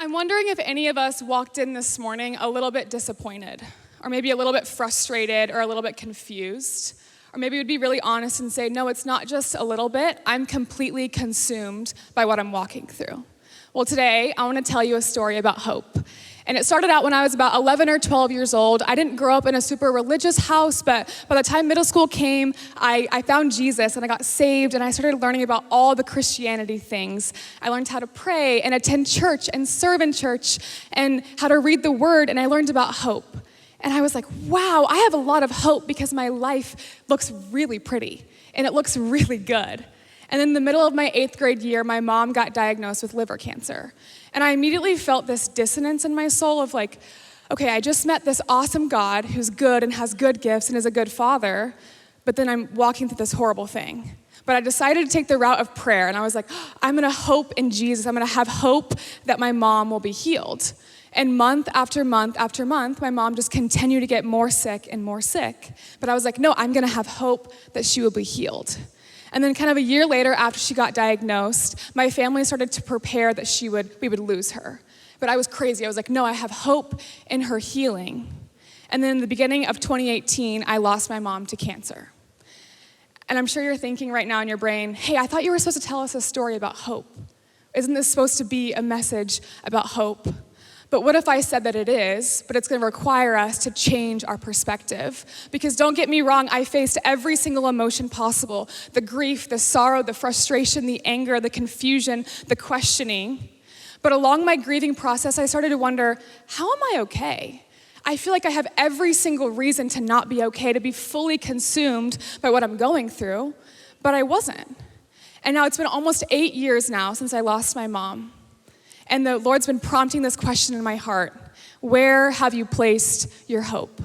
I'm wondering if any of us walked in this morning a little bit disappointed, or maybe a little bit frustrated, or a little bit confused. Or maybe we'd be really honest and say, no, it's not just a little bit. I'm completely consumed by what I'm walking through. Well, today, I want to tell you a story about hope. And it started out when I was about 11 or 12 years old. I didn't grow up in a super religious house, but by the time middle school came, I found Jesus and I got saved and I started learning about all the Christianity things. I learned how to pray and attend church and serve in church and how to read the word, and I learned about hope. And I was like, wow, I have a lot of hope because my life looks really pretty and it looks really good. And in the middle of my 8th grade year, my mom got diagnosed with liver cancer. And I immediately felt this dissonance in my soul of like, okay, I just met this awesome God who's good and has good gifts and is a good father, but then I'm walking through this horrible thing. But I decided to take the route of prayer, and I was like, I'm gonna hope in Jesus. I'm gonna have hope that my mom will be healed. And month after month after month, my mom just continued to get more sick and more sick. But I was like, no, I'm gonna have hope that she will be healed. And then kind of a year later, after she got diagnosed, my family started to prepare that we would lose her. But I was crazy. I was like, no, I have hope in her healing. And then in the beginning of 2018, I lost my mom to cancer. And I'm sure you're thinking right now in your brain, hey, I thought you were supposed to tell us a story about hope. Isn't this supposed to be a message about hope? But what if I said that it is, but it's gonna require us to change our perspective? Because don't get me wrong, I faced every single emotion possible. The grief, the sorrow, the frustration, the anger, the confusion, the questioning. But along my grieving process, I started to wonder, how am I okay? I feel like I have every single reason to not be okay, to be fully consumed by what I'm going through, but I wasn't. And now it's been almost 8 years now since I lost my mom. And the Lord's been prompting this question in my heart: where have you placed your hope?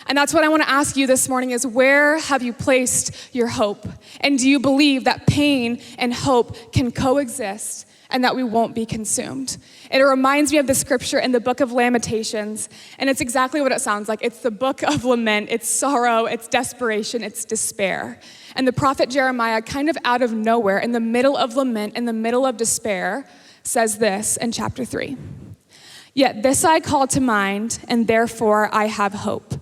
And that's what I want to ask you this morning is, where have you placed your hope? And do you believe that pain and hope can coexist and that we won't be consumed? It reminds me of the scripture in the book of Lamentations, and it's exactly what it sounds like. It's the book of lament, it's sorrow, it's desperation, it's despair. And the prophet Jeremiah, kind of out of nowhere, in the middle of lament, in the middle of despair, says this in chapter 3. Yet this I call to mind, and therefore I have hope.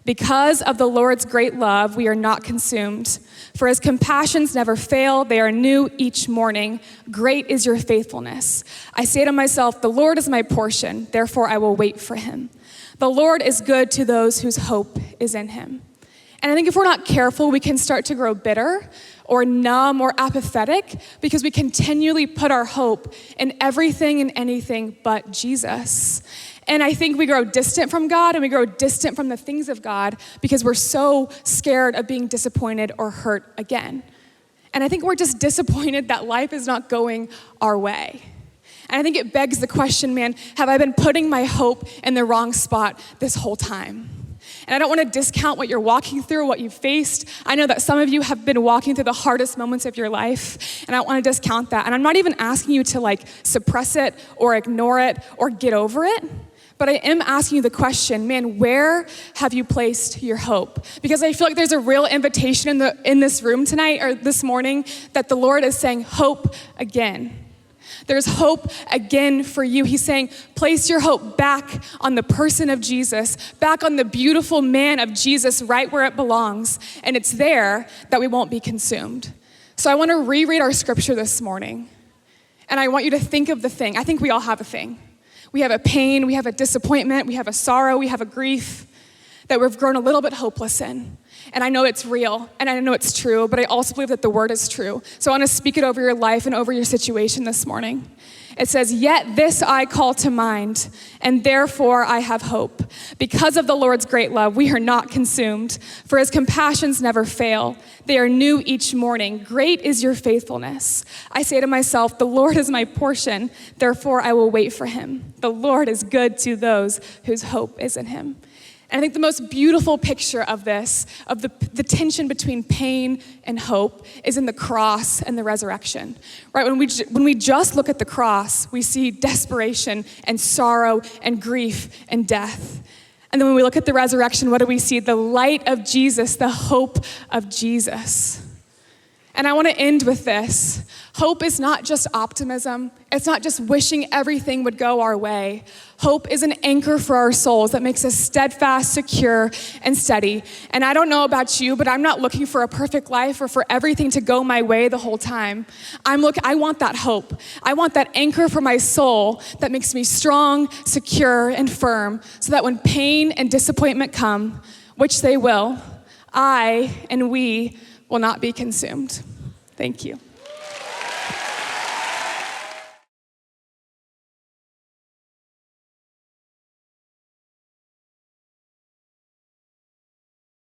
Because of the Lord's great love, we are not consumed. For his compassions never fail. They are new each morning. Great is your faithfulness. I say to myself, the Lord is my portion. Therefore I will wait for him. The Lord is good to those whose hope is in him. And I think if we're not careful, we can start to grow bitter or numb or apathetic because we continually put our hope in everything and anything but Jesus. And I think we grow distant from God and we grow distant from the things of God because we're so scared of being disappointed or hurt again. And I think we're just disappointed that life is not going our way. And I think it begs the question, man, have I been putting my hope in the wrong spot this whole time? And I don't want to discount what you're walking through, what you've faced. I know that some of you have been walking through the hardest moments of your life, and I don't want to discount that. And I'm not even asking you to suppress it or ignore it or get over it, but I am asking you the question, man, where have you placed your hope? Because I feel like there's a real invitation in this room tonight or this morning that the Lord is saying, hope again. There's hope again for you. He's saying, place your hope back on the person of Jesus, back on the beautiful man of Jesus, right where it belongs. And it's there that we won't be consumed. So I want to reread our scripture this morning. And I want you to think of the thing. I think we all have a thing. We have a pain, we have a disappointment, we have a sorrow, we have a grief that we've grown a little bit hopeless in. And I know it's real, and I know it's true, but I also believe that the word is true. So I want to speak it over your life and over your situation this morning. It says, yet this I call to mind, and therefore I have hope. Because of the Lord's great love, we are not consumed, for his compassions never fail. They are new each morning. Great is your faithfulness. I say to myself, the Lord is my portion, therefore I will wait for him. The Lord is good to those whose hope is in him. And I think the most beautiful picture of this, of the tension between pain and hope, is in the cross and the resurrection, right? When we just look at the cross, we see desperation and sorrow and grief and death. And then when we look at the resurrection, what do we see? The light of Jesus, the hope of Jesus. And I want to end with this. Hope is not just optimism. It's not just wishing everything would go our way. Hope is an anchor for our souls that makes us steadfast, secure, and steady. And I don't know about you, but I'm not looking for a perfect life or for everything to go my way the whole time. I want that hope. I want that anchor for my soul that makes me strong, secure, and firm, so that when pain and disappointment come, which they will, I and we will not be consumed. Thank you.